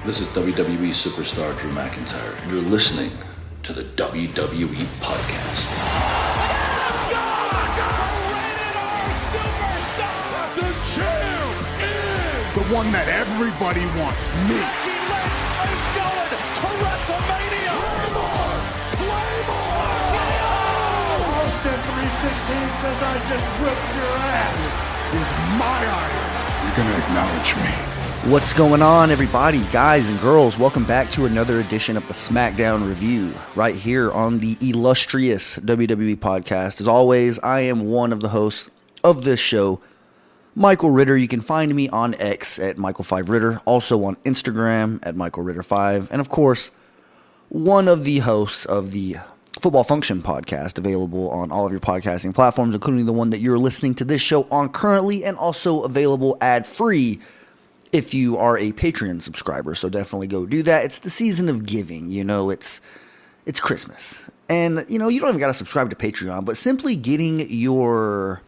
This is WWE superstar Drew McIntyre, and you're listening to the WWE Podcast. The champ is the one that everybody wants, me. Becky Lynch is going to WrestleMania. Claymore! Austin 316 says I just whipped your ass. This is my iron. You're gonna acknowledge me. What's going on, everybody, guys and girls? Welcome back to another edition of the SmackDown Review right here on the illustrious WWE Podcast. As always, I am one of the hosts of this show, Michael Ritter. You can find me on X at Michael5Ritter, also on Instagram at MichaelRitter5, and of course, one of the hosts of the Football Function Podcast, available on all of your podcasting platforms, including the one that you're listening to this show on currently, and also available ad-free if you are a Patreon subscriber. So definitely go do that. It's the season of giving, it's Christmas. And, you don't even got to subscribe to Patreon, but simply getting your,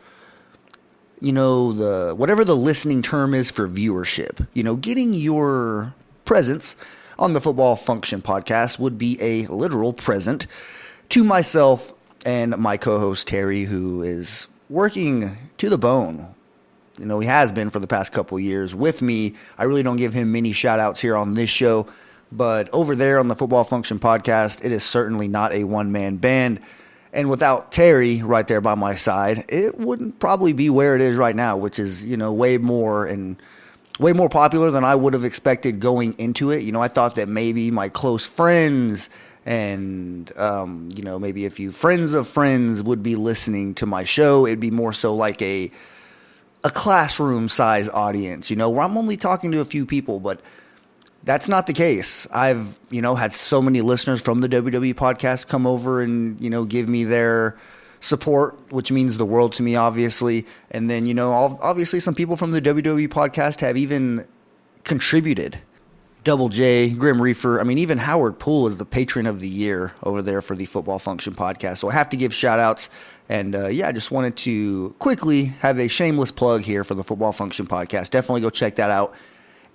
whatever the listening term is for viewership, getting your presence on the Football Function Podcast would be a literal present to myself and my co-host Terry, who is working to the bone. He has been for the past couple years with me. I really don't give him many shout outs here on this show, but over there on the Football Function Podcast, it is certainly not a one-man band. And without Terry right there by my side, it wouldn't probably be where it is right now, which is, way more popular than I would have expected going into it. I thought that maybe my close friends and, maybe a few friends of friends would be listening to my show. It'd be more so like a classroom size audience, where I'm only talking to a few people, but that's not the case. I've, had so many listeners from the WWE Podcast come over and, give me their support, which means the world to me, obviously. And then, obviously some people from the WWE Podcast have even contributed. Double J, Grim Reefer, even Howard Poole is the patron of the year over there for the Football Function Podcast. So I have to give shout outs. And I just wanted to quickly have a shameless plug here for the Football Function Podcast. Definitely go check that out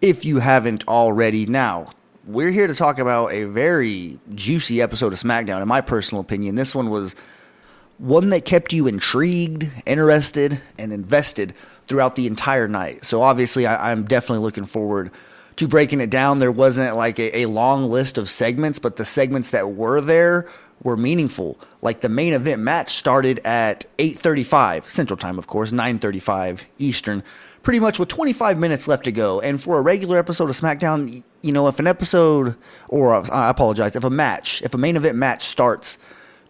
if you haven't already. Now, we're here to talk about a very juicy episode of SmackDown. In my personal opinion, this one was one that kept you intrigued, interested, and invested throughout the entire night. So obviously, I'm definitely looking forward to breaking it down. There wasn't like a long list of segments, but the segments that were there were meaningful. Like the main event match started at 8:35 Central Time, of course, 9:35 Eastern, pretty much with 25 minutes left to go. And for a regular episode of SmackDown, if an episode, or I apologize, if a main event match starts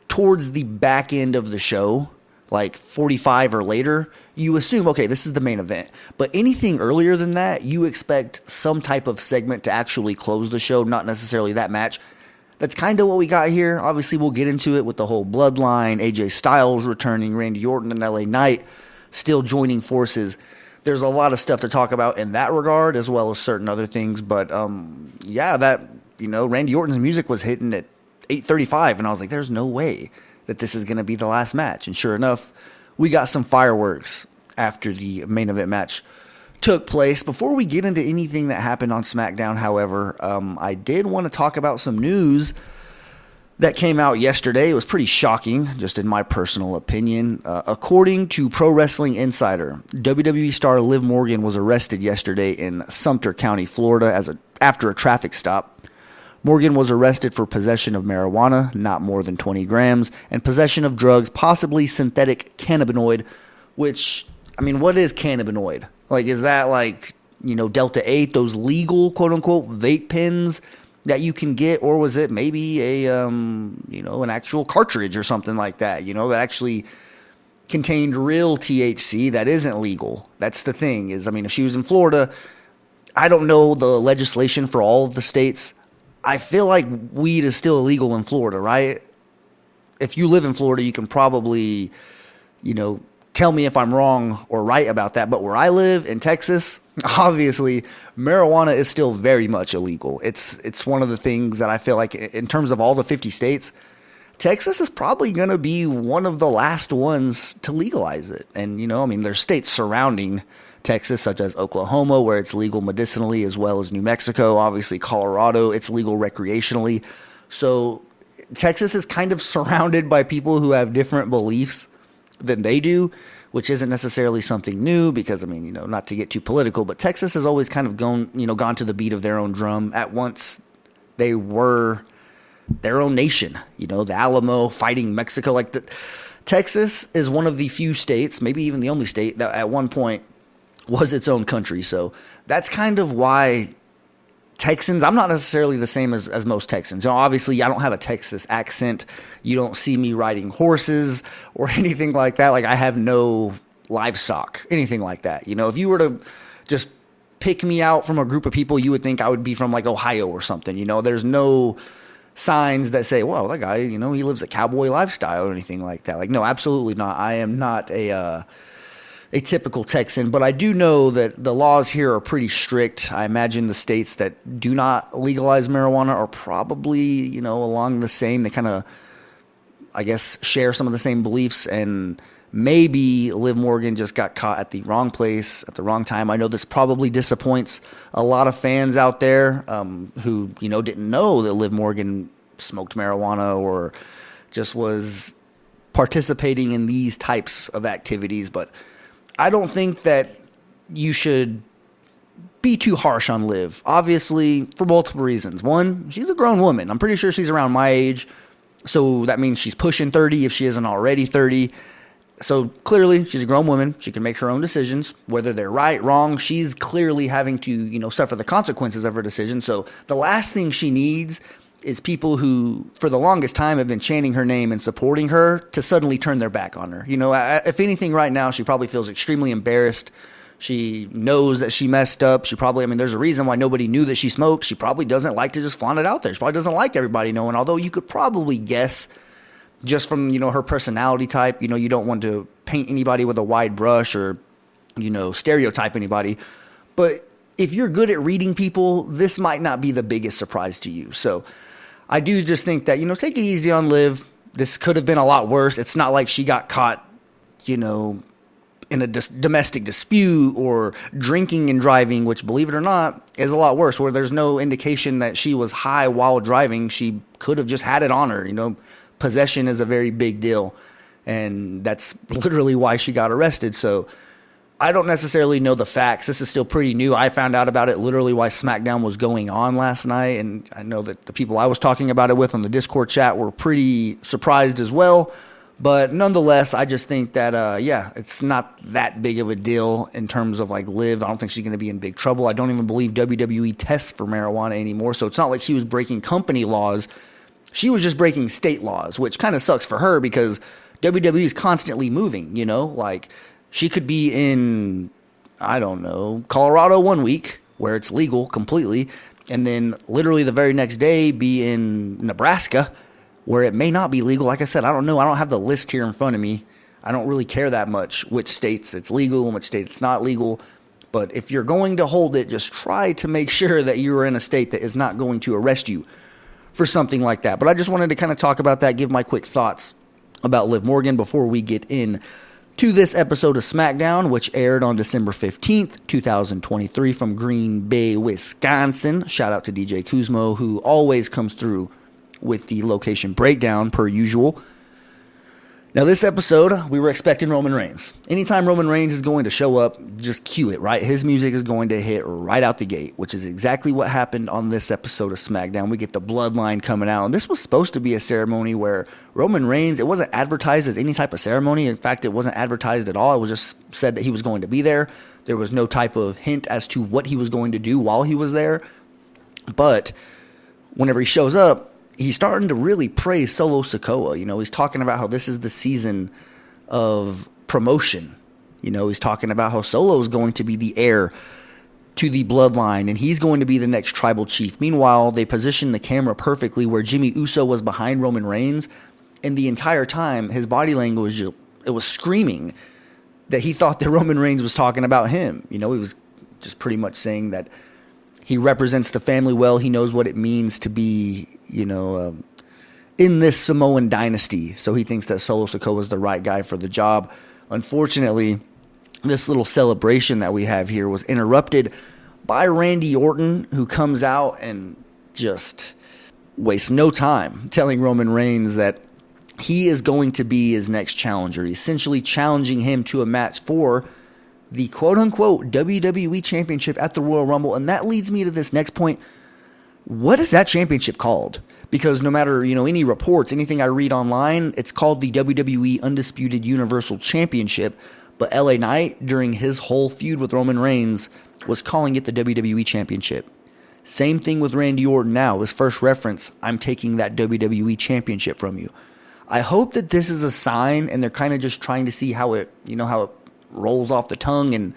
towards the back end of the show, like 45 or later, you assume, okay, this is the main event. But anything earlier than that, you expect some type of segment to actually close the show, not necessarily that match. That's kind of what we got here. Obviously, we'll get into it with the whole bloodline, AJ Styles returning, Randy Orton and LA Knight still joining forces. There's a lot of stuff to talk about in that regard, as well as certain other things. But Randy Orton's music was hitting at 8:35, and I was like, there's no way that this is going to be the last match. And sure enough, we got some fireworks after the main event match took place. Before we get into anything that happened on SmackDown, however, I did want to talk about some news that came out yesterday. It was pretty shocking, just in my personal opinion. According to Pro Wrestling Insider, WWE star Liv Morgan was arrested yesterday in Sumter County, Florida, after a traffic stop. Morgan was arrested for possession of marijuana, not more than 20 grams, and possession of drugs, possibly synthetic cannabinoid, which, what is cannabinoid? Like, is that Delta 8, those legal, quote-unquote, vape pens that you can get? Or was it maybe an actual cartridge or something like that, that actually contained real THC that isn't legal? That's the thing is, if she was in Florida, I don't know the legislation for all of the states. I feel like weed is still illegal in Florida, right? If you live in Florida, you can probably, tell me if I'm wrong or right about that. But where I live in Texas, obviously, marijuana is still very much illegal. It's one of the things that I feel like in terms of all the 50 states, Texas is probably going to be one of the last ones to legalize it. And, there's states surrounding Texas, such as Oklahoma, where it's legal medicinally, as well as New Mexico. Obviously, Colorado, it's legal recreationally. So Texas is kind of surrounded by people who have different beliefs than they do, which isn't necessarily something new because, I mean, you know, not to get too political, but Texas has always kind of gone to the beat of their own drum. At once, they were their own nation, you know, the Alamo fighting Mexico. Texas is one of the few states, maybe even the only state, that at one point was its own country. So that's kind of why Texans, I'm not necessarily the same as most Texans. You know, obviously, I don't have a Texas accent. You don't see me riding horses or anything like that. Like, I have no livestock, anything like that. You know, if you were to just pick me out from a group of people, you would think I would be from, like, Ohio or something. You know, there's no signs that say, well, that guy, you know, he lives a cowboy lifestyle or anything like that. Like, no, absolutely not. I am not a typical Texan, but I do know that the laws here are pretty strict. I imagine the states that do not legalize marijuana are probably, you know, along the same. They kind of, I guess, share some of the same beliefs, and maybe Liv Morgan just got caught at the wrong place at the wrong time. I know this probably disappoints a lot of fans out there who, you know, didn't know that Liv Morgan smoked marijuana or just was participating in these types of activities, but I don't think that you should be too harsh on Liv, obviously, for multiple reasons. One, she's a grown woman. I'm pretty sure she's around my age, so that means she's pushing 30 if she isn't already 30. So clearly, she's a grown woman. She can make her own decisions, whether they're right, wrong. She's clearly having to, you know, suffer the consequences of her decision. So the last thing she needs is people who, for the longest time, have been chanting her name and supporting her to suddenly turn their back on her. You know, if anything, right now, she probably feels extremely embarrassed. She knows that she messed up. She probably, I mean, there's a reason why nobody knew that she smoked. She probably doesn't like to just flaunt it out there. She probably doesn't like everybody knowing, although you could probably guess just from, you know, her personality type. You know, you don't want to paint anybody with a wide brush or, you know, stereotype anybody. But if you're good at reading people, this might not be the biggest surprise to you. So I do just think that, you know, take it easy on Liv. This could have been a lot worse. It's not like she got caught, you know, in a domestic dispute or drinking and driving, which, believe it or not, is a lot worse, where there's no indication that she was high while driving. She could have just had it on her. You know, possession is a very big deal, and that's literally why she got arrested. So I don't necessarily know the facts. This is still pretty new. I found out about it literally while SmackDown was going on last night, and I know that the people I was talking about it with on the Discord chat were pretty surprised as well. But nonetheless, I just think that, it's not that big of a deal in terms of, like, Liv. I don't think she's going to be in big trouble. I don't even believe WWE tests for marijuana anymore, so it's not like she was breaking company laws. She was just breaking state laws, which kind of sucks for her because WWE is constantly moving, you know? Like, she could be in, I don't know, Colorado one week where it's legal completely, and then literally the very next day be in Nebraska where it may not be legal. Like I said, I don't know. I don't have the list here in front of me. I don't really care that much which states it's legal and which state it's not legal. But if you're going to hold it, just try to make sure that you are in a state that is not going to arrest you for something like that. But I just wanted to kind of talk about that, give my quick thoughts about Liv Morgan before we get in to this episode of SmackDown, which aired on December 15th, 2023 from Green Bay, Wisconsin. Shout out to DJ Kuzmo, who always comes through with the location breakdown per usual. Now, this episode, we were expecting Roman Reigns. Anytime Roman Reigns is going to show up, just cue it, right? His music is going to hit right out the gate, which is exactly what happened on this episode of SmackDown. We get the bloodline coming out, and this was supposed to be a ceremony where Roman Reigns, it wasn't advertised as any type of ceremony. In fact, it wasn't advertised at all. It was just said that he was going to be there. There was no type of hint as to what he was going to do while he was there. But whenever he shows up, he's starting to really praise Solo Sikoa. You know, he's talking about how this is the season of promotion. You know, he's talking about how Solo is going to be the heir to the bloodline, and he's going to be the next tribal chief. Meanwhile, they positioned the camera perfectly where Jimmy Uso was behind Roman Reigns, and the entire time, his body language, it was screaming that he thought that Roman Reigns was talking about him. You know, he was just pretty much saying that he represents the family well. He knows what it means to be, you know, in this Samoan dynasty. So he thinks that Solo Sikoa is the right guy for the job. Unfortunately, this little celebration that we have here was interrupted by Randy Orton, who comes out and just wastes no time telling Roman Reigns that he is going to be his next challenger, essentially challenging him to a match for the quote-unquote WWE Championship at the Royal Rumble. And that leads me to this next point. What is that championship called? Because no matter, any reports, anything I read online, it's called the WWE Undisputed Universal Championship. But LA Knight, during his whole feud with Roman Reigns, was calling it the WWE Championship. Same thing with Randy Orton now. His first reference, I'm taking that WWE Championship from you. I hope that this is a sign and they're kind of just trying to see how it rolls off the tongue, and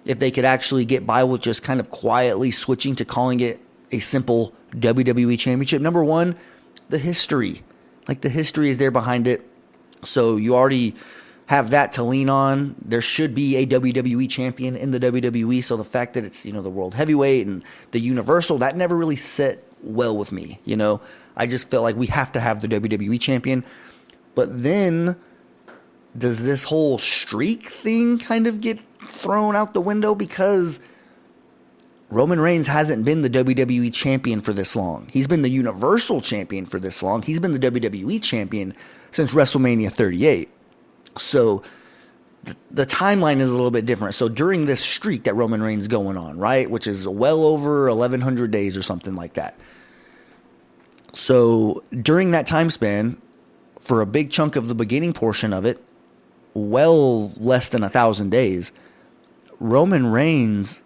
if they could actually get by with just kind of quietly switching to calling it a simple WWE Championship. Number one, the history. The history is there behind it. So you already have that to lean on. There should be a WWE champion in the WWE. So the fact that it's, the World Heavyweight and the Universal, that never really sit well with me. I just felt like we have to have the WWE champion. But then does this whole streak thing kind of get thrown out the window? Because Roman Reigns hasn't been the WWE champion for this long. He's been the Universal champion for this long. He's been the WWE champion since WrestleMania 38. So the timeline is a little bit different. So during this streak that Roman Reigns going on, right, which is well over 1,100 days or something like that. So during that time span, for a big chunk of the beginning portion of it, well less than 1,000 days, Roman Reigns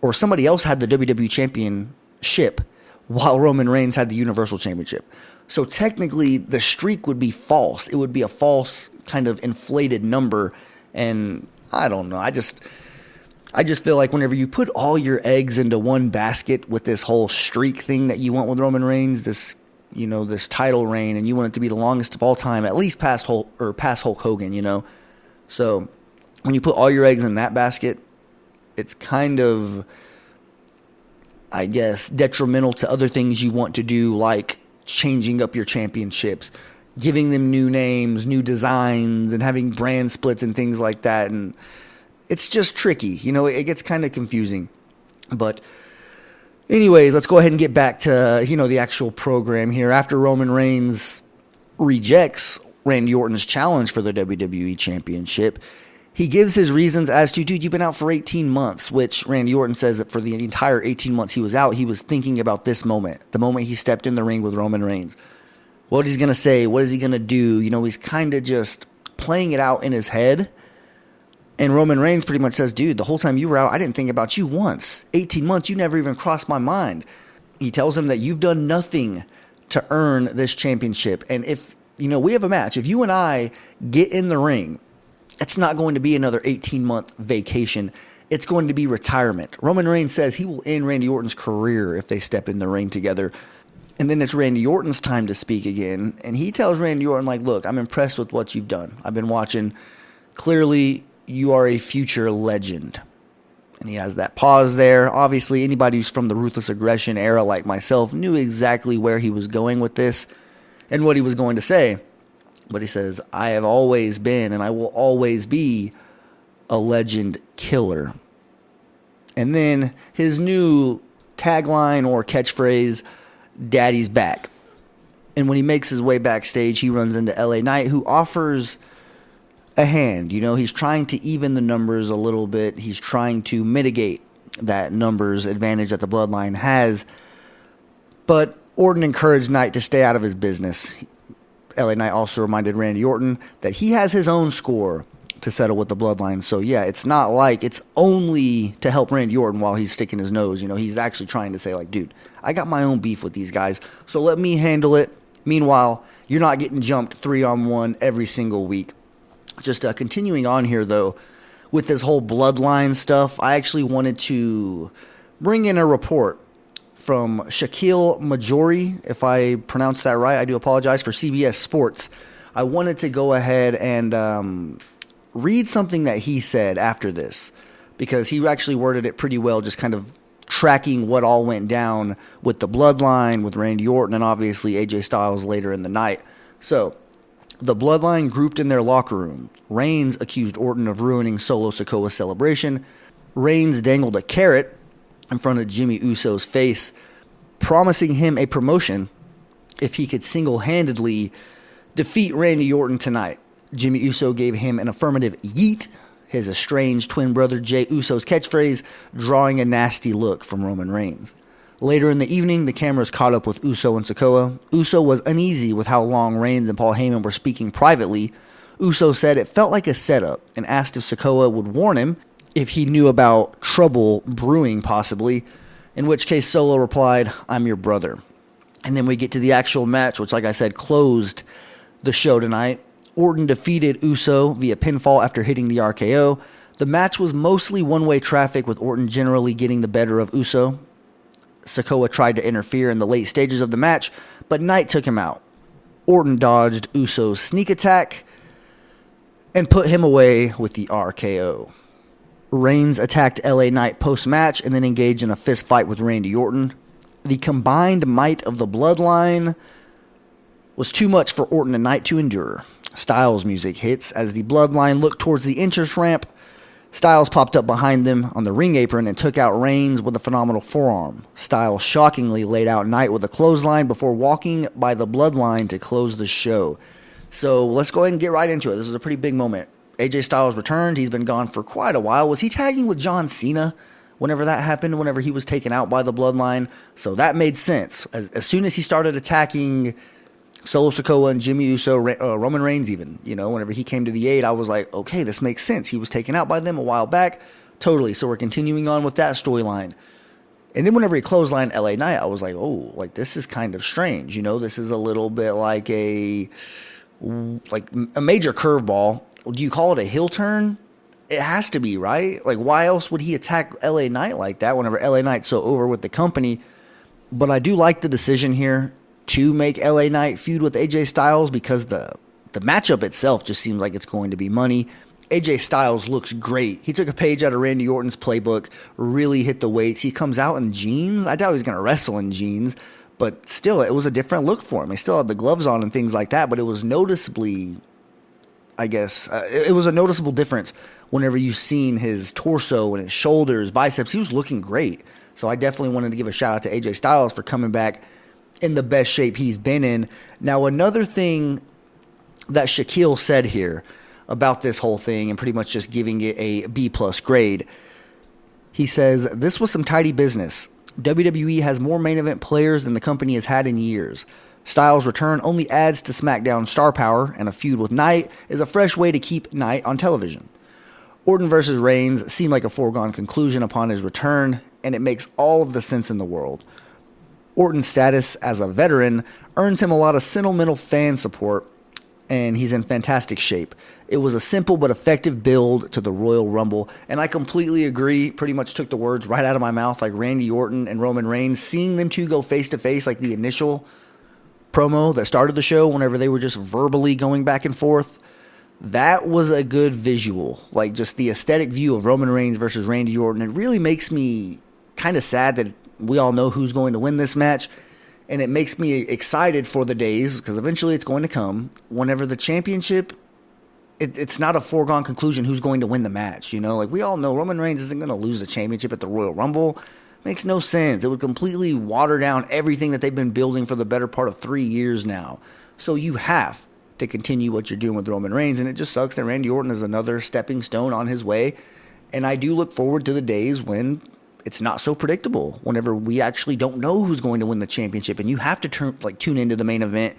or somebody else had the WWE Championship while Roman Reigns had the Universal Championship. So technically, the streak would be false. It would be a false kind of inflated number. And I don't know. I just feel like whenever you put all your eggs into one basket with this whole streak thing that you want with Roman Reigns, this title reign, and you want it to be the longest of all time, at least past Hulk Hogan, So when you put all your eggs in that basket, it's kind of, I guess, detrimental to other things you want to do, like changing up your championships, giving them new names, new designs, and having brand splits and things like that. And it's just tricky. It gets kind of confusing. But anyways, let's go ahead and get back to, the actual program here. After Roman Reigns rejects Randy Orton's challenge for the WWE Championship, he gives his reasons as to, dude, you've been out for 18 months, which Randy Orton says that for the entire 18 months he was out, he was thinking about this moment, the moment he stepped in the ring with Roman Reigns. What he's going to say, what is he going to do? He's kind of just playing it out in his head. And Roman Reigns pretty much says, dude, the whole time you were out, I didn't think about you once. 18 months, you never even crossed my mind. He tells him that you've done nothing to earn this championship. And if, we have a match, if you and I get in the ring, it's not going to be another 18-month vacation. It's going to be retirement. Roman Reigns says he will end Randy Orton's career if they step in the ring together. And then it's Randy Orton's time to speak again. And he tells Randy Orton, look, I'm impressed with what you've done. I've been watching. Clearly, you are a future legend. And he has that pause there. Obviously, anybody who's from the Ruthless Aggression era like myself knew exactly where he was going with this and what he was going to say. But he says, I have always been and I will always be a legend killer. And then his new tagline or catchphrase, Daddy's back. And when he makes his way backstage, he runs into LA Knight, who offers a hand. He's trying to even the numbers a little bit. He's trying to mitigate that numbers advantage that the Bloodline has. But Orton encouraged Knight to stay out of his business. LA Knight also reminded Randy Orton that he has his own score to settle with the Bloodline. So yeah, it's not like it's only to help Randy Orton while he's sticking his nose. He's actually trying to say dude, I got my own beef with these guys, so let me handle it. Meanwhile, you're not getting jumped 3-on-1 every single week. Just continuing on here though, with this whole Bloodline stuff, I actually wanted to bring in a report from Shaquille Majori. If I pronounced that right, I do apologize, for CBS Sports. I wanted to go ahead and read something that he said after this, because he actually worded it pretty well, just kind of tracking what all went down with the Bloodline, with Randy Orton, and obviously AJ Styles later in the night. So The Bloodline grouped in their locker room. Reigns accused Orton of ruining Solo Sikoa's celebration. Reigns dangled a carrot in front of Jimmy Uso's face, promising him a promotion if he could single-handedly defeat Randy Orton tonight. Jimmy Uso gave him an affirmative yeet, his estranged twin brother Jey Uso's catchphrase, drawing a nasty look from Roman Reigns. Later in the evening, the cameras caught up with Uso and Sikoa. Uso was uneasy with how long Reigns and Paul Heyman were speaking privately. Uso said it felt like a setup and asked if Sikoa would warn him if he knew about trouble brewing possibly, in which case Solo replied, "I'm your brother." And then we get to the actual match, which, like I said, closed the show tonight. Orton defeated Uso via pinfall after hitting the RKO. The match was mostly one-way traffic, with Orton generally getting the better of Uso. Sikoa tried to interfere in the late stages of the match, but Knight took him out. Orton dodged Uso's sneak attack and put him away with the RKO. Reigns attacked LA Knight post-match and then engaged in a fist fight with Randy Orton. The combined might of the Bloodline was too much for Orton and Knight to endure. Styles music hits as the Bloodline looked towards the entrance ramp. Styles popped up behind them on the ring apron and took out Reigns with a phenomenal forearm. Styles shockingly laid out Knight with a clothesline before walking by the Bloodline to close the show. So let's go ahead and get right into it. This is a pretty big moment. AJ Styles returned. He's been gone for quite a while. Was he tagging with John Cena whenever that happened, whenever he was taken out by the Bloodline? So that made sense. As soon as he started attacking Solo Sikoa and Jimmy Uso, Roman Reigns even, whenever he came to the aid, I was like, okay, this makes sense. He was taken out by them a while back. Totally. So we're continuing on with that storyline. And then whenever he clotheslined LA Knight, I was like, oh, like this is kind of strange. This is a little bit like a major curveball. Do you call it a heel turn? It has to be, right? Like, why else would he attack LA Knight like that whenever LA Knight's so over with the company? But I do like the decision here to make LA Knight feud with AJ Styles, because the matchup itself just seems like it's going to be money. AJ Styles looks great. He took a page out of Randy Orton's playbook, really hit the weights. He comes out in jeans. I doubt he's going to wrestle in jeans, but still, it was a different look for him. He still had the gloves on and things like that, but it was noticeably, it was a noticeable difference whenever you've seen his torso and his shoulders, biceps. He was looking great. So I definitely wanted to give a shout out to AJ Styles for coming back in the best shape he's been in. Now, another thing that Shaquille said here about this whole thing, and pretty much just giving it a B+ grade, he says, "This was some tidy business. WWE has more main event players than the company has had in years. Styles' return only adds to SmackDown's star power, and a feud with Knight is a fresh way to keep Knight on television. Orton versus Reigns seemed like a foregone conclusion upon his return, and it makes all of the sense in the world. Orton's status as a veteran earns him a lot of sentimental fan support, and he's in fantastic shape. It was a simple but effective build to the Royal Rumble," and I completely agree. Pretty much took the words right out of my mouth, like Randy Orton and Roman Reigns. Seeing them two go face-to-face, like the initial promo that started the show, whenever they were just verbally going back and forth, that was a good visual. Like, just the aesthetic view of Roman Reigns versus Randy Orton. It really makes me kind of sad that we all know who's going to win this match, and it makes me excited for the days, because eventually it's going to come, whenever the championship, it's not a foregone conclusion who's going to win the match. Like, we all know Roman Reigns isn't going to lose the championship at the Royal Rumble. Makes no sense. It would completely water down everything that they've been building for the better part of 3 years now. So you have to continue what you're doing with Roman Reigns, and it just sucks that Randy Orton is another stepping stone on his way. And I do look forward to the days when it's not so predictable, whenever we actually don't know who's going to win the championship, and you have to tune into the main event,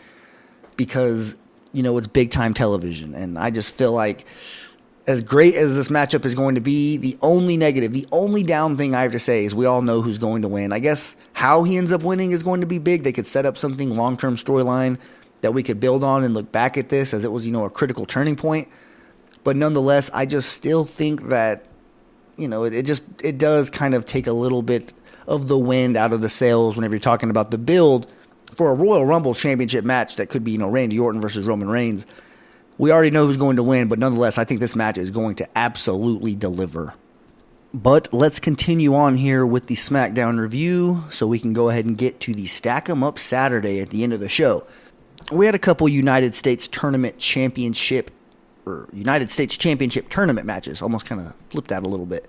because it's big time television. And I just feel like, as great as this matchup is going to be, the only negative, the only down thing I have to say is we all know who's going to win. I guess how he ends up winning is going to be big. They could set up something long-term storyline that we could build on and look back at this as it was, a critical turning point. But nonetheless, I just still think that, it does kind of take a little bit of the wind out of the sails whenever you're talking about the build for a Royal Rumble championship match that could be, Randy Orton versus Roman Reigns. We already know who's going to win, but nonetheless, I think this match is going to absolutely deliver. But let's continue on here with the SmackDown review so we can go ahead and get to the Stack 'em Up Saturday at the end of the show. we had a couple United States Championship tournament matches. Almost kind of flipped that a little bit.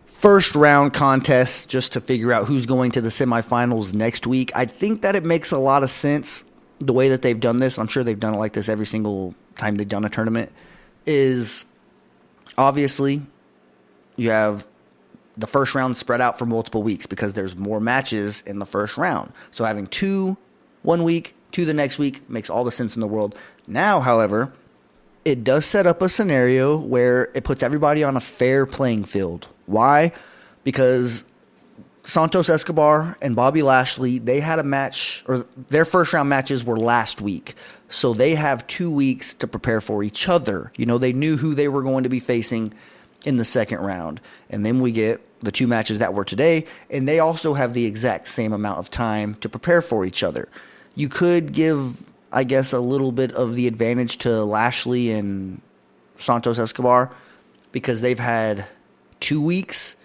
First round contests just to figure out who's going to the semifinals next week. I think that it makes a lot of sense the way that they've done this. I'm sure they've done it like this every single time they've done a tournament. Is obviously you have the first round spread out for multiple weeks because there's more matches in the first round. So having 2 1 week, 2 the next week makes all the sense in the world. Now, however, it does set up a scenario where it puts everybody on a fair playing field. Why? Because Santos Escobar and Bobby Lashley, they had a match, or their first round matches were last week. So they have 2 weeks to prepare for each other. They knew who they were going to be facing in the second round. And then we get the 2 matches that were today, and they also have the exact same amount of time to prepare for each other. You could give, I guess, a little bit of the advantage to Lashley and Santos Escobar because they've had 2 weeks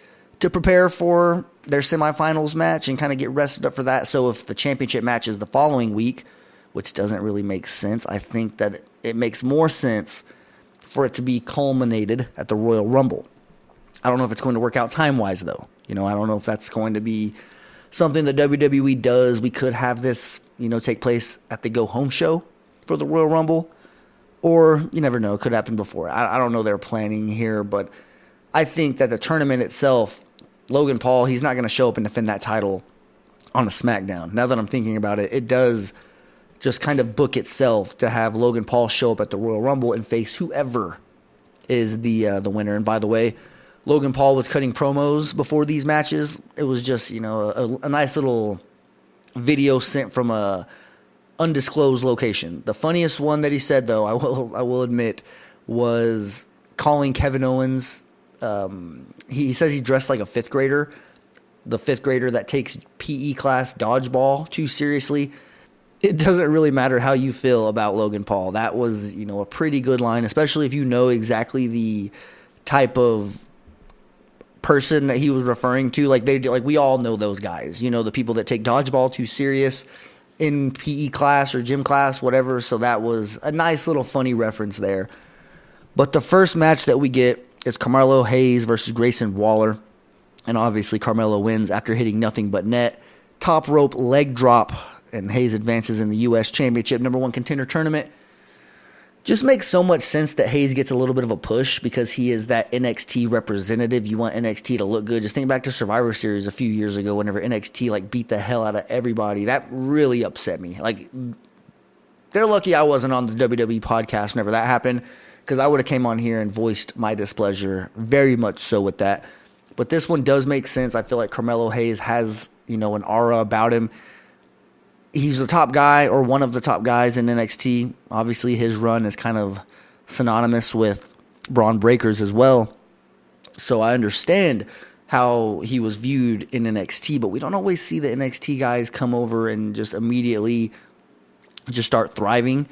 to prepare for their semifinals match and kind of get rested up for that. So if the championship match is the following week, which doesn't really make sense, I think that it makes more sense for it to be culminated at the Royal Rumble. I don't know if it's going to work out time-wise, though. I don't know if that's going to be something that WWE does. We could have this, take place at the go-home show for the Royal Rumble. Or, you never know, it could happen before. I don't know their planning here, but I think that the tournament itself, Logan Paul, he's not going to show up and defend that title on a SmackDown. Now that I'm thinking about it, it does just kind of book itself to have Logan Paul show up at the Royal Rumble and face whoever is the winner. And by the way, Logan Paul was cutting promos before these matches. It was just, a nice little video sent from a undisclosed location. The funniest one that he said, though, I will admit, was calling Kevin Owens. He says he dressed like a 5th grader, the 5th grader that takes PE class dodgeball too seriously. It doesn't really matter how you feel about Logan Paul. That was, a pretty good line, especially if you know exactly the type of person that he was referring to. Like we all know those guys, the people that take dodgeball too serious in PE class or gym class, whatever. So that was a nice little funny reference there. But the first match that we get is Carmelo Hayes versus Grayson Waller. And obviously Carmelo wins after hitting nothing but net. Top rope leg drop, and Hayes advances in the U.S. Championship number 1 contender tournament. Just makes so much sense that Hayes gets a little bit of a push because he is that NXT representative. You want NXT to look good. Just think back to Survivor Series a few years ago whenever NXT beat the hell out of everybody. That really upset me. They're lucky I wasn't on the WWE podcast whenever that happened, because I would have came on here and voiced my displeasure very much so with that. But this one does make sense. I feel like Carmelo Hayes has, an aura about him. He's the top guy, or one of the top guys in NXT. Obviously, his run is kind of synonymous with Braun Breaker's as well. So I understand how he was viewed in NXT, but we don't always see the NXT guys come over and just immediately just start thriving.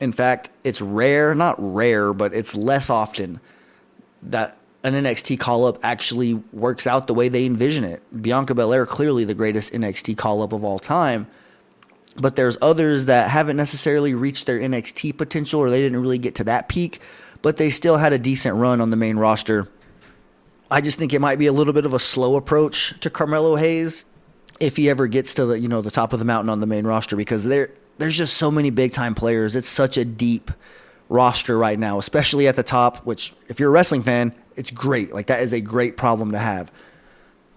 In fact, it's rare, not rare, but it's less often that an NXT call-up actually works out the way they envision it. Bianca Belair, clearly the greatest NXT call-up of all time. But there's others that haven't necessarily reached their NXT potential, or they didn't really get to that peak, but they still had a decent run on the main roster. I just think it might be a little bit of a slow approach to Carmelo Hayes if he ever gets to the top of the mountain on the main roster, because there's just so many big-time players. It's such a deep roster right now, especially at the top, which if you're a wrestling fan, it's great. That is a great problem to have.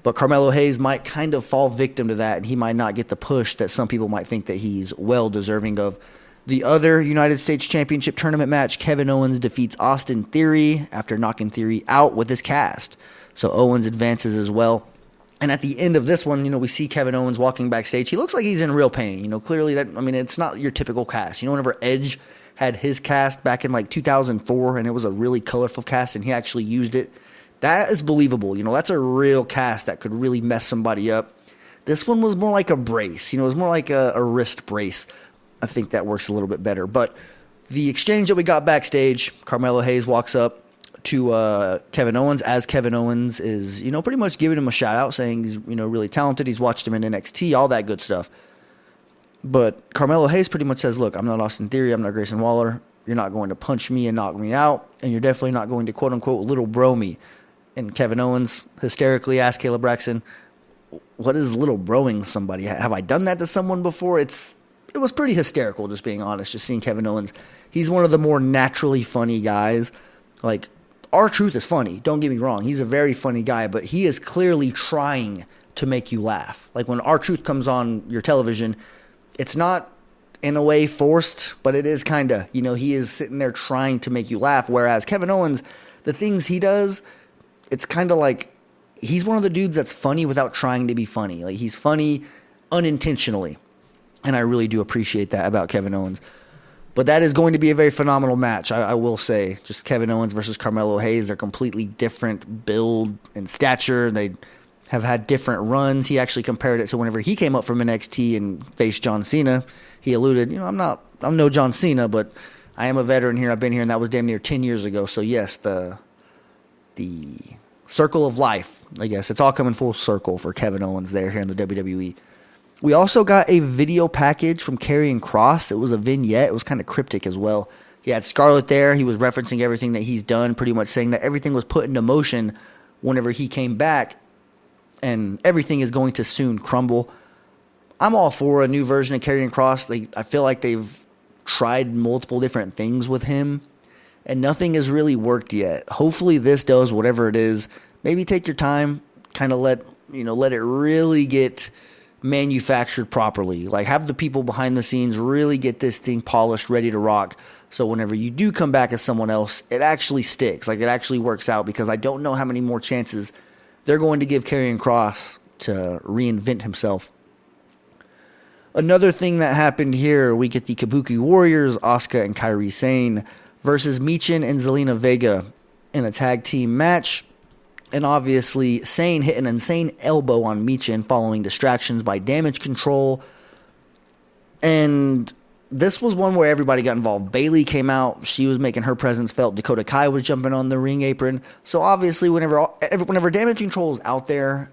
But Carmelo Hayes might kind of fall victim to that, and he might not get the push that some people might think that he's well deserving of. The other United States Championship tournament match, Kevin Owens defeats Austin Theory after knocking Theory out with his cast. So Owens advances as well. And at the end of this one, we see Kevin Owens walking backstage. He looks like he's in real pain. Clearly it's not your typical cast. Whenever Edge had his cast back in 2004, and it was a really colorful cast, and he actually used it, that is believable. That's a real cast that could really mess somebody up. This one was more like a brace. It was more like a wrist brace. I think that works a little bit better. But the exchange that we got backstage, Carmelo Hayes walks up to Kevin Owens as Kevin Owens is, pretty much giving him a shout out, saying he's, really talented. He's watched him in NXT, all that good stuff. But Carmelo Hayes pretty much says, look, I'm not Austin Theory. I'm not Grayson Waller. You're not going to punch me and knock me out. And you're definitely not going to, quote unquote, little bro me. And Kevin Owens hysterically asked Caleb Braxton, what is little broing somebody? Have I done that to someone before? It was pretty hysterical, just being honest, just seeing Kevin Owens. He's one of the more naturally funny guys. Like, R-Truth is funny. Don't get me wrong. He's a very funny guy, but he is clearly trying to make you laugh. Like, when R-Truth comes on your television, it's not in a way forced, but it is kind of, he is sitting there trying to make you laugh. Whereas Kevin Owens, the things he does, it's kind of like he's one of the dudes that's funny without trying to be funny. Like, he's funny unintentionally. And I really do appreciate that about Kevin Owens. But that is going to be a very phenomenal match, I will say. Just Kevin Owens versus Carmelo Hayes. They're completely different build and stature. They have had different runs. He actually compared it to whenever he came up from NXT and faced John Cena. He alluded, I'm no John Cena, but I am a veteran here. I've been here, and that was damn near 10 years ago. So yes, the circle of life, I guess. It's all coming full circle for Kevin Owens there here in the WWE. We also got a video package from Karrion Kross. It was a vignette. It was kind of cryptic as well. He had Scarlett there. He was referencing everything that he's done, pretty much saying that everything was put into motion whenever he came back, and everything is going to soon crumble. I'm all for a new version of Karrion Kross. I feel like they've tried multiple different things with him, and nothing has really worked yet. Hopefully this does, whatever it is. Maybe take your time, kind of let it really get manufactured properly. Like, have the people behind the scenes really get this thing polished, ready to rock. So whenever you do come back as someone else, it actually sticks. Like, it actually works out, because I don't know how many more chances they're going to give Karrion Kross to reinvent himself. Another thing that happened here, we get the Kabuki Warriors, Asuka and Kairi Sane, versus Michin and Zelina Vega in a tag team match. And obviously, Sane hit an insane elbow on Michin following distractions by Damage Control. And this was one where everybody got involved. Bayley came out. She was making her presence felt. Dakota Kai was jumping on the ring apron. So obviously, whenever Damage Control is out there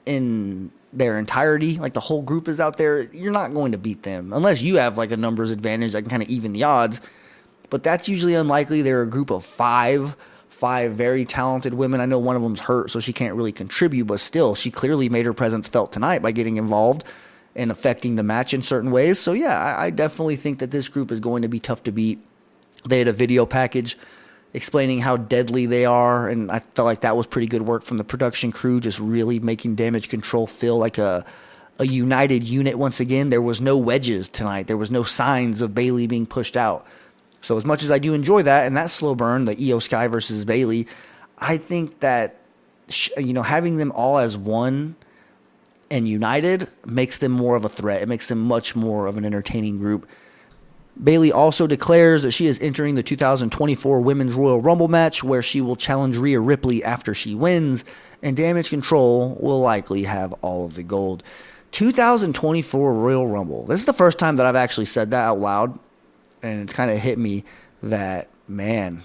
in their entirety, like the whole group is out there, you're not going to beat them. Unless you have like a numbers advantage that can kind of even the odds. But that's usually unlikely. They're a group of five very talented women. I know one of them's hurt, so she can't really contribute, but still, she clearly made her presence felt tonight by getting involved and affecting the match in certain ways. So yeah, I definitely think that this group is going to be tough to beat. They had a video package explaining how deadly they are, and I felt like that was pretty good work from the production crew, just really making Damage Control feel like a united unit once again. There was no wedges tonight. There was no signs of Bayley being pushed out. So as much as I do enjoy that, and that slow burn, the Io Sky versus Bayley, I think that having them all as one and united makes them more of a threat. It makes them much more of an entertaining group. Bayley also declares that she is entering the 2024 Women's Royal Rumble match, where she will challenge Rhea Ripley after she wins, and Damage Control will likely have all of the gold. 2024 Royal Rumble. This is the first time that I've actually said that out loud. And it's kind of hit me that, man,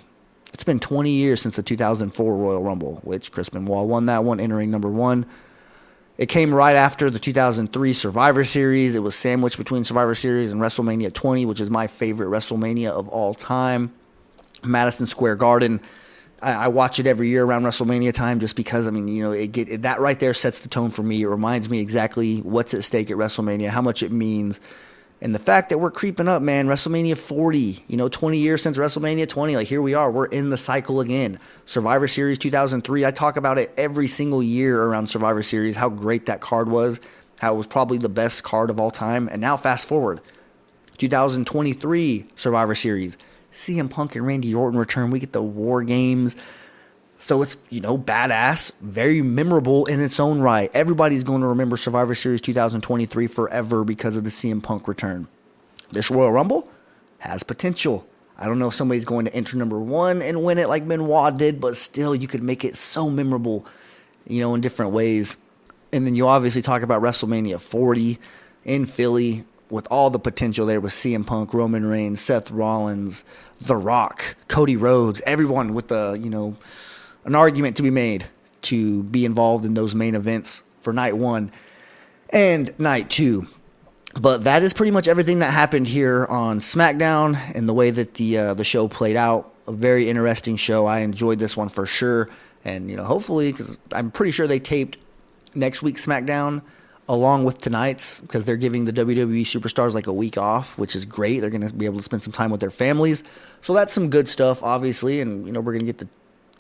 it's been 20 years since the 2004 Royal Rumble, which Chris Benoit won that one, entering number one. It came right after the 2003 Survivor Series. It was sandwiched between Survivor Series and WrestleMania 20, which is my favorite WrestleMania of all time. Madison Square Garden. I watch it every year around WrestleMania time just because, that right there sets the tone for me. It reminds me exactly what's at stake at WrestleMania, how much it means. And the fact that we're creeping up, man, WrestleMania 40, 20 years since WrestleMania 20, like here we are, we're in the cycle again. Survivor Series 2003, I talk about it every single year around Survivor Series, how great that card was, how it was probably the best card of all time. And now fast forward, 2023 Survivor Series, CM Punk and Randy Orton return, we get the War Games. So it's, badass, very memorable in its own right. Everybody's going to remember Survivor Series 2023 forever because of the CM Punk return. This Royal Rumble has potential. I don't know if somebody's going to enter number one and win it like Benoit did, but still you could make it so memorable, in different ways. And then you obviously talk about WrestleMania 40 in Philly with all the potential there with CM Punk, Roman Reigns, Seth Rollins, The Rock, Cody Rhodes, everyone with the, an argument to be made to be involved in those main events for night one and night two. But that is pretty much everything that happened here on SmackDown and the way that the show played out. A very interesting show. I enjoyed this one for sure. And, hopefully, because I'm pretty sure they taped next week's SmackDown along with tonight's, because they're giving the WWE superstars like a week off, which is great. They're going to be able to spend some time with their families. So that's some good stuff, obviously. And, we're going to get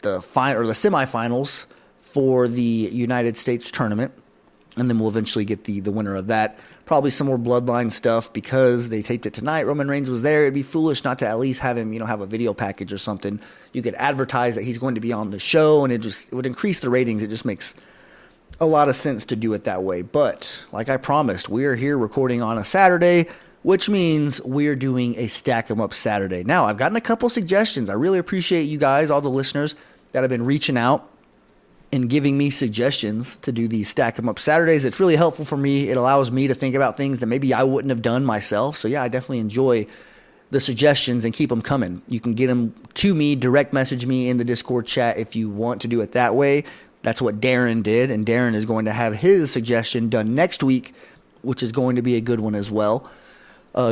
the semifinals for the United States tournament. And then we'll eventually get the winner of that. Probably some more Bloodline stuff because they taped it tonight. Roman Reigns was there. It'd be foolish not to at least have him, have a video package or something. You could advertise that he's going to be on the show, and it would increase the ratings. It just makes a lot of sense to do it that way. But like I promised, we are here recording on a Saturday, which means we're doing a Stack 'em Up Saturday. Now, I've gotten a couple suggestions. I really appreciate you guys, all the listeners that have been reaching out and giving me suggestions to do these Stack 'em Up Saturdays. It's really helpful for me. It allows me to think about things that maybe I wouldn't have done myself. So yeah, I definitely enjoy the suggestions and keep them coming. You can get them to me, direct message me in the Discord chat if you want to do it that way. That's what Darren did, and Darren is going to have his suggestion done next week, which is going to be a good one as well.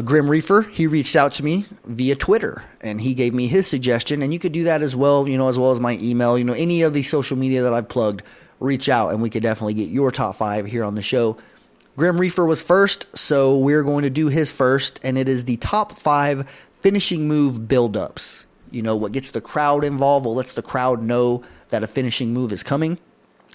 Grim Reaper, he reached out to me via Twitter, and he gave me his suggestion, and you could do that as well, as well as my email, any of the social media that I've plugged, reach out, and we could definitely get your top 5 here on the show. Grim Reaper was first, so we're going to do his first, and it is the top 5 finishing move build-ups. What gets the crowd involved, what lets the crowd know that a finishing move is coming.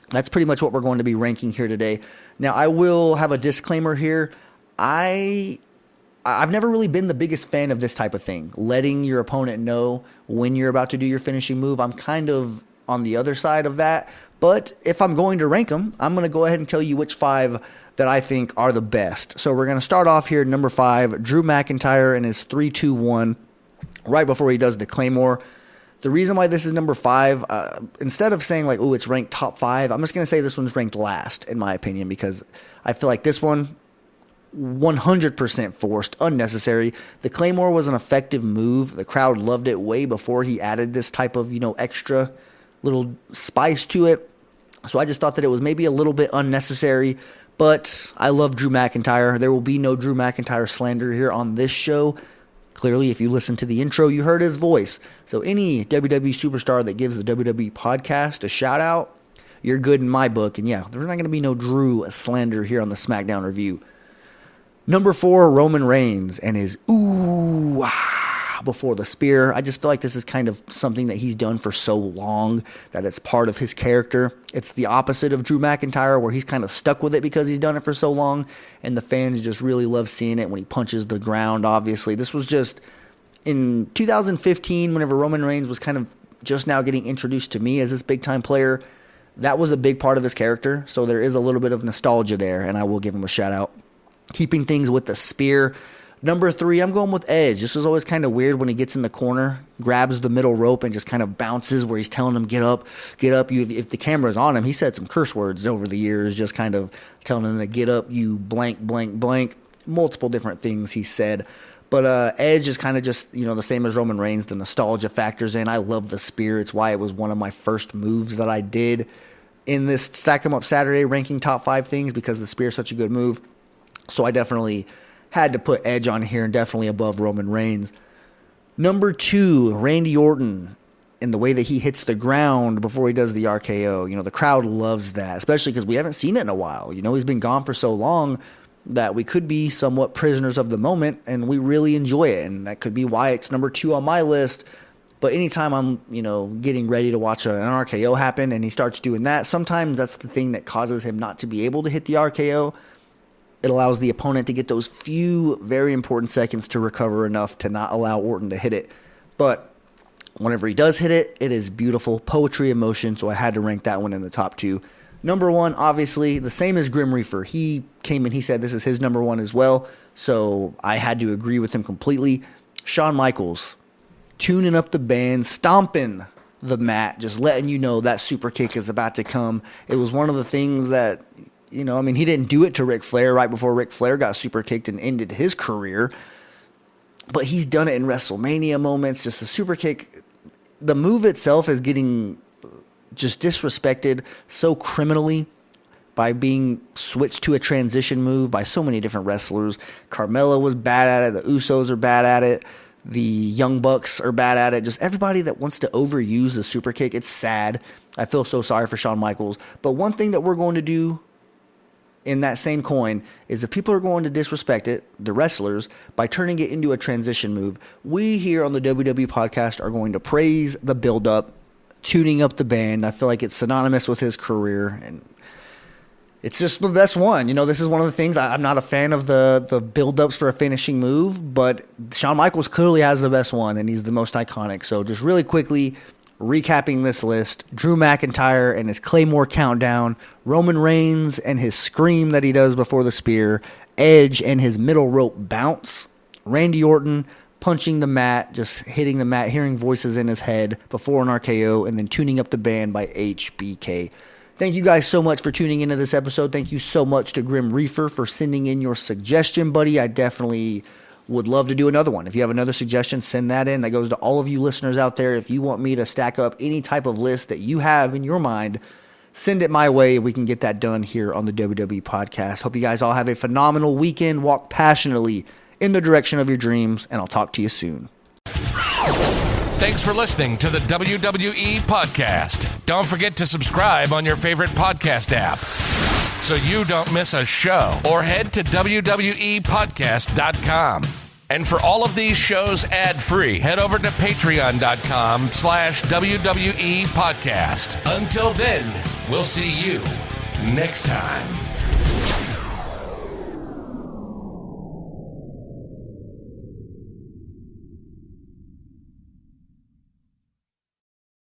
That's pretty much what we're going to be ranking here today. Now, I will have a disclaimer here. I've never really been the biggest fan of this type of thing, letting your opponent know when you're about to do your finishing move. I'm kind of on the other side of that. But if I'm going to rank them, I'm going to go ahead and tell you which 5 that I think are the best. So we're going to start off here, number 5, Drew McIntyre and his 3-2-1, right before he does the Claymore. The reason why this is number 5, instead of saying it's ranked top 5, I'm just going to say this one's ranked last, in my opinion, because I feel like this one, 100% forced, unnecessary. The Claymore was an effective move. The crowd loved it way before he added this type of, extra little spice to it. So I just thought that it was maybe a little bit unnecessary, but I love Drew McIntyre. There will be no Drew McIntyre slander here on this show. Clearly, if you listen to the intro, you heard his voice. So any WWE superstar that gives the WWE podcast a shout out, you're good in my book. And yeah, there's not going to be no Drew slander here on the SmackDown review. Number 4, Roman Reigns and his ooh before the spear. I just feel like this is kind of something that he's done for so long that it's part of his character. It's the opposite of Drew McIntyre, where he's kind of stuck with it because he's done it for so long, and the fans just really love seeing it when he punches the ground, obviously. This was just in 2015, whenever Roman Reigns was kind of just now getting introduced to me as this big-time player. That was a big part of his character, so there is a little bit of nostalgia there, and I will give him a shout-out. Keeping things with the spear. Number 3, I'm going with Edge. This was always kind of weird when he gets in the corner, grabs the middle rope, and just kind of bounces where he's telling him, get up, get up. If the camera's on him, he said some curse words over the years, just kind of telling him to get up, you blank, blank, blank. Multiple different things he said. But Edge is kind of just, the same as Roman Reigns. The nostalgia factors in. I love the spear. It's why it was one of my first moves that I did in this Stack 'em Up Saturday ranking top 5 things, because the spear is such a good move. So I definitely had to put Edge on here, and definitely above Roman Reigns. Number 2, Randy Orton, and the way that he hits the ground before he does the RKO. The crowd loves that, especially because we haven't seen it in a while. He's been gone for so long that we could be somewhat prisoners of the moment, and we really enjoy it. And that could be why it's number 2 on my list. But anytime I'm, getting ready to watch an RKO happen and he starts doing that, sometimes that's the thing that causes him not to be able to hit the RKO. It allows the opponent to get those few very important seconds to recover enough to not allow Orton to hit it. But whenever he does hit it, it is beautiful. Poetry in motion, so I had to rank that one in the top 2. Number 1, obviously, the same as Grim Reaper. He came and he said this is his number 1 as well, so I had to agree with him completely. Shawn Michaels, tuning up the band, stomping the mat, just letting you know that super kick is about to come. It was one of the things that... he didn't do it to Ric Flair right before Ric Flair got super kicked and ended his career. But he's done it in WrestleMania moments. Just a super kick. The move itself is getting just disrespected so criminally by being switched to a transition move by so many different wrestlers. Carmella was bad at it. The Usos are bad at it. The Young Bucks are bad at it. Just everybody that wants to overuse the super kick. It's sad. I feel so sorry for Shawn Michaels. But one thing that we're going to do in that same coin is if people are going to disrespect it, the wrestlers, by turning it into a transition move, we here on the WWE podcast are going to praise the build-up, tuning up the band. I feel like it's synonymous with his career, and it's just the best one. You know, this is one of the things. I'm not a fan of the build-ups for a finishing move, but Shawn Michaels clearly has the best one, and he's the most iconic. So just really quickly, recapping this list: Drew McIntyre and his Claymore countdown, Roman Reigns and his scream that he does before the spear, Edge and his middle rope bounce, Randy Orton punching the mat, just hitting the mat, hearing voices in his head before an RKO, and then tuning up the band by HBK. Thank you guys so much for tuning into this episode. Thank you so much to Grim Reefer for sending in your suggestion, buddy. I definitely would love to do another one. If you have another suggestion, send that in. That goes to all of you listeners out there. If you want me to stack up any type of list that you have in your mind, send it my way. We can get that done here on the WWE podcast. Hope you guys all have a phenomenal weekend. Walk passionately in the direction of your dreams, and I'll talk to you soon. Thanks for listening to the WWE podcast. Don't forget to subscribe on your favorite podcast app so you don't miss a show, or head to WWEpodcast.com. And for all of these shows ad-free, head over to patreon.com/WWE podcast. Until then, we'll see you next time.